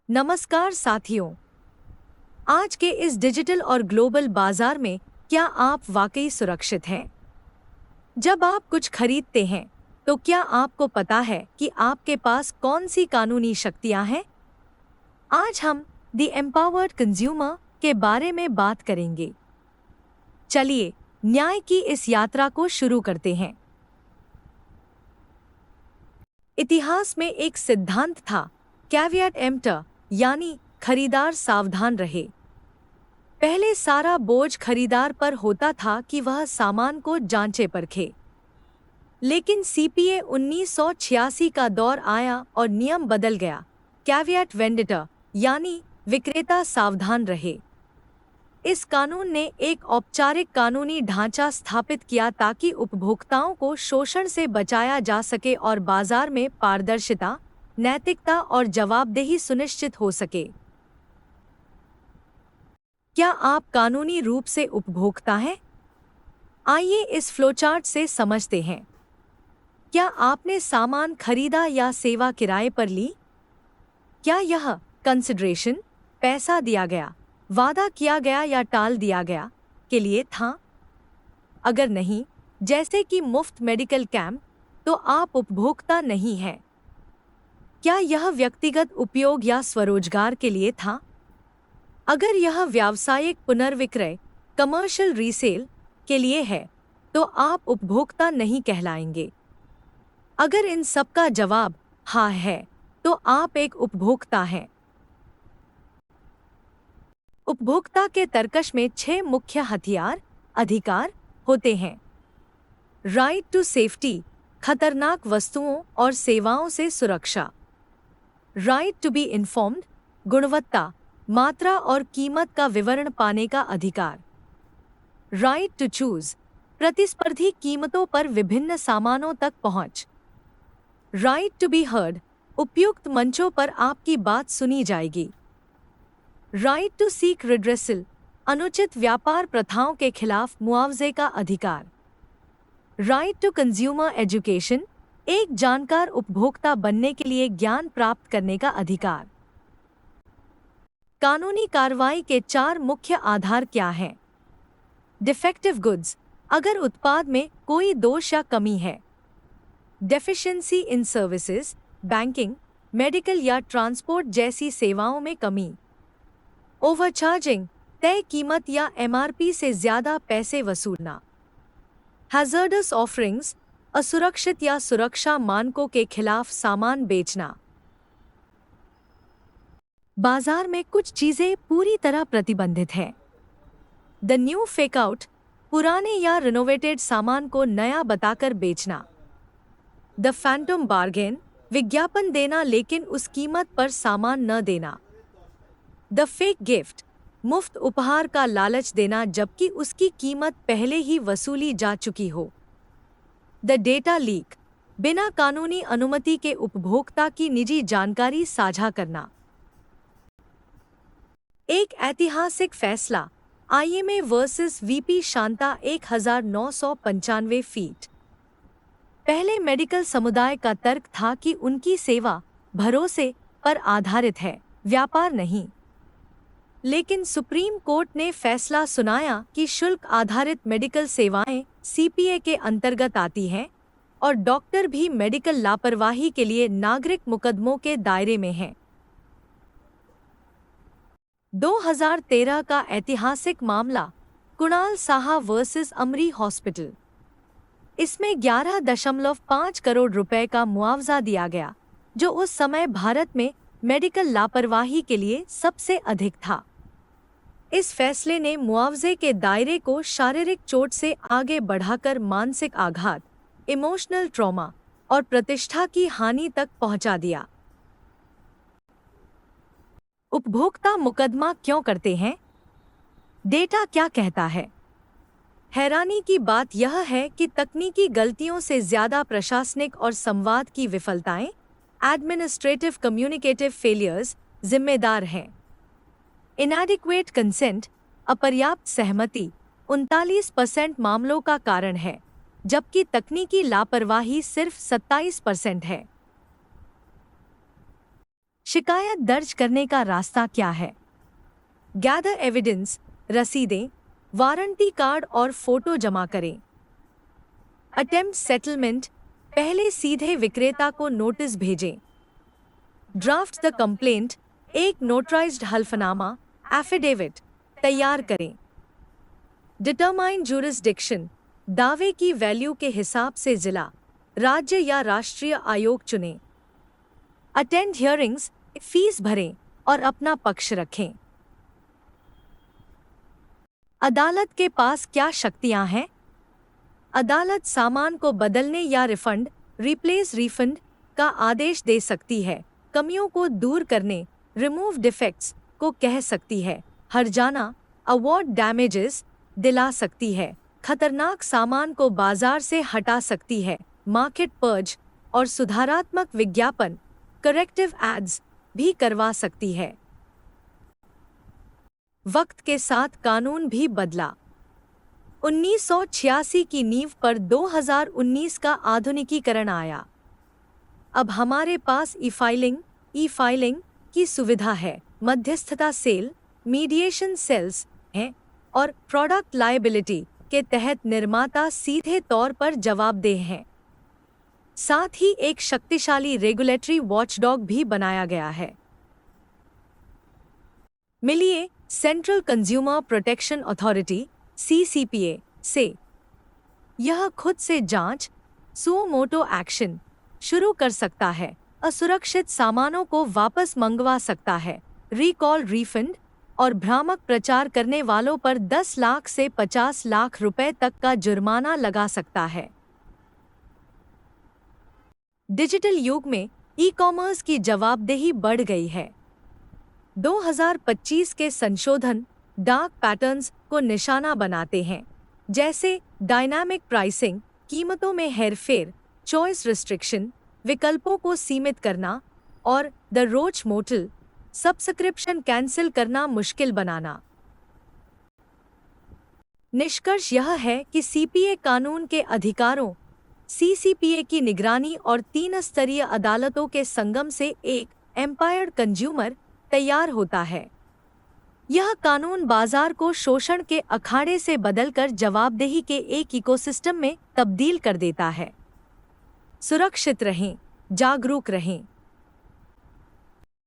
नमस्कार साथियों। आज के इस डिजिटल और ग्लोबल बाजार में क्या आप वाकई सुरक्षित हैं? जब आप कुछ खरीदते हैं तो क्या आपको पता है कि आपके पास कौन सी कानूनी शक्तियां हैं? आज हम द एम्पावर्ड कंज्यूमर के बारे में बात करेंगे। चलिए न्याय की इस यात्रा को शुरू करते हैं। इतिहास में एक सिद्धांत था, कैविएट एम्प्टर, यानी खरीदार सावधान रहे। पहले सारा बोझ खरीदार पर होता था कि वह सामान को जांचे परखे। लेकिन सीपीए 1986 का दौर आया और नियम बदल गया। कैविएट वेंडेटर, यानी विक्रेता सावधान रहे। इस कानून ने एक औपचारिक कानूनी ढांचा स्थापित किया ताकि उपभोक्ताओं को शोषण से बचाया जा सके और बाजार में पारदर्शिता, नैतिकता और जवाबदेही सुनिश्चित हो सके। क्या आप कानूनी रूप से उपभोक्ता हैं? आइए इस फ्लोचार्ट से समझते हैं। क्या आपने सामान खरीदा या सेवा किराए पर ली? क्या यह कंसिडरेशन, पैसा दिया गया, वादा किया गया या टाल दिया गया, के लिए था? अगर नहीं, जैसे कि मुफ्त मेडिकल कैंप, तो आप उपभोक्ता नहीं हैं। क्या यह व्यक्तिगत उपयोग या स्वरोजगार के लिए था? अगर यह व्यावसायिक पुनर्विक्रय, कमर्शियल रीसेल के लिए है, तो आप उपभोक्ता नहीं कहलाएंगे। अगर इन सब का जवाब हाँ है, तो आप एक उपभोक्ता हैं। उपभोक्ता के तर्कश में 6 मुख्य अधिकार होते हैं। राइट टू सेफ्टी, खतरनाक वस्तुओं और सेवाओं से सुरक्षा। राइट टू बी इन्फॉर्म्ड, गुणवत्ता, मात्रा और कीमत का विवरण पाने का अधिकार। राइट टू चूज, प्रतिस्पर्धी कीमतों पर विभिन्न सामानों तक पहुंच। राइट टू बी हर्ड, उपयुक्त मंचों पर आपकी बात सुनी जाएगी। राइट टू सीक रिड्रेसल, अनुचित व्यापार प्रथाओं के खिलाफ मुआवजे का अधिकार। राइट टू कंज्यूमर एजुकेशन, एक जानकार उपभोक्ता बनने के लिए ज्ञान प्राप्त करने का अधिकार। कानूनी कार्रवाई के 4 मुख्य आधार क्या हैं? डिफेक्टिव गुड्स, अगर उत्पाद में कोई दोष या कमी है। Deficiency in services, banking, medical या ट्रांसपोर्ट जैसी सेवाओं में कमी। ओवरचार्जिंग, तय कीमत या एमआरपी से ज्यादा पैसे वसूलना। हैजर्डस ऑफरिंग्स, असुरक्षित या सुरक्षा मानकों के खिलाफ सामान बेचना। बाजार में कुछ चीजें पूरी तरह प्रतिबंधित हैं। द न्यू फेकआउट, पुराने या रिनोवेटेड सामान को नया बताकर बेचना। द फैंटम बार्गेन, विज्ञापन देना लेकिन उस कीमत पर सामान न देना। द फेक गिफ्ट, मुफ्त उपहार का लालच देना जबकि उसकी कीमत पहले ही वसूली जा चुकी हो। द डेटा लीक, बिना कानूनी अनुमति के उपभोक्ता की निजी जानकारी साझा करना। एक ऐतिहासिक फैसला, IMA versus VP Shanta 1995 feet. पहले मेडिकल समुदाय का तर्क था कि उनकी सेवा भरोसे पर आधारित है, व्यापार नहीं। लेकिन सुप्रीम कोर्ट ने फैसला सुनाया कि शुल्क आधारित मेडिकल सेवाएं सीपीए के अंतर्गत आती हैं और डॉक्टर भी मेडिकल लापरवाही के लिए नागरिक मुकदमों के दायरे में हैं। 2013 का ऐतिहासिक मामला, कुणाल साहा वर्सेस अमरी हॉस्पिटल। इसमें 11.5 करोड़ रुपए का मुआवजा दिया गया, जो उस समय भारत में मेडिकल लापरवाही के लिए सबसे अधिक था। इस फैसले ने मुआवजे के दायरे को शारीरिक चोट से आगे बढ़ाकर मानसिक आघात, इमोशनल ट्रॉमा और प्रतिष्ठा की हानि तक पहुंचा दिया। उपभोक्ता मुकदमा क्यों करते हैं? डेटा क्या कहता है? हैरानी की बात यह है कि तकनीकी गलतियों से ज्यादा प्रशासनिक और संवाद की विफलताएं, एडमिनिस्ट्रेटिव कम्युनिकेटिव फेलियर्स, जिम्मेदार हैं। इनएडिक्वेट कंसेंट, अपर्याप्त सहमति, 39% मामलों का कारण है, जबकि तकनीकी लापरवाही सिर्फ 27% है। शिकायत दर्ज करने का रास्ता क्या है? गैदर एविडेंस, रसीदें, वारंटी कार्ड और फोटो जमा करें। अटेम्प्ट सेटलमेंट, पहले सीधे विक्रेता को नोटिस भेजें। ड्राफ्ट द कंप्लेंट, एक नोटराइज्ड हल्फनामा एफिडेविट तैयार करें। डिटरमाइन जुरिस्डिक्शन, दावे की वैल्यू के हिसाब से जिला, राज्य या राष्ट्रीय आयोग चुनें। अटेंड हियरिंग्स, फीस भरें और अपना पक्ष रखें। अदालत के पास क्या शक्तियां हैं? अदालत सामान को बदलने या रिफंड, रिफंड का आदेश दे सकती है, कमियों को दूर करने, रिमूव डिफेक्ट्स को कह सकती है, हर्जाना, अवॉर्ड डैमेजेस दिला सकती है, खतरनाक सामान को बाजार से हटा सकती है, मार्केट पर्ज और सुधारात्मक विज्ञापन, करेक्टिव एड्स भी करवा सकती है। वक्त के साथ कानून भी बदला। 1986 की नींव पर 2019 का आधुनिकीकरण आया। अब हमारे पास ई फाइलिंग की सुविधा है, मध्यस्थता सेल, मीडिएशन सेल्स हैं और प्रोडक्ट लायबिलिटी के तहत निर्माता सीधे तौर पर जवाबदेह हैं। साथ ही एक शक्तिशाली रेगुलेटरी वॉचडॉग भी बनाया गया है। मिलिए central consumer protection authority (CCPA) से। यह खुद से जांच, सुओ मोटो एक्शन शुरू कर सकता है, असुरक्षित सामानों को वापस मंगवा सकता है, रिकॉल, रिफंड और भ्रामक प्रचार करने वालों पर 10 लाख से 50 लाख रुपए तक का जुर्माना लगा सकता है। डिजिटल युग में ई-कॉमर्स की जवाबदेही बढ़ गई है। 2025 के संशोधन डार्क पैटर्न्स को निशाना बनाते हैं, जैसे डायनामिक प्राइसिंग, कीमतों में हेरफेर, चॉइस रिस्ट्रिक्शन, विकल्पों को सीमित करना और द रोच मोटल, सब्सक्रिप्शन कैंसिल करना मुश्किल बनाना। निष्कर्ष यह है कि सीपीए कानून के अधिकारों, CCPA की निगरानी और 3 स्तरीय अदालतों के संगम से एक एम्पायर्ड कंज्यूमर तैयार होता है। यह कानून बाजार को शोषण के अखाड़े से बदलकर जवाबदेही के एक इकोसिस्टम में तब्दील कर देता है। सुरक्षित रहें, जागरूक रहें।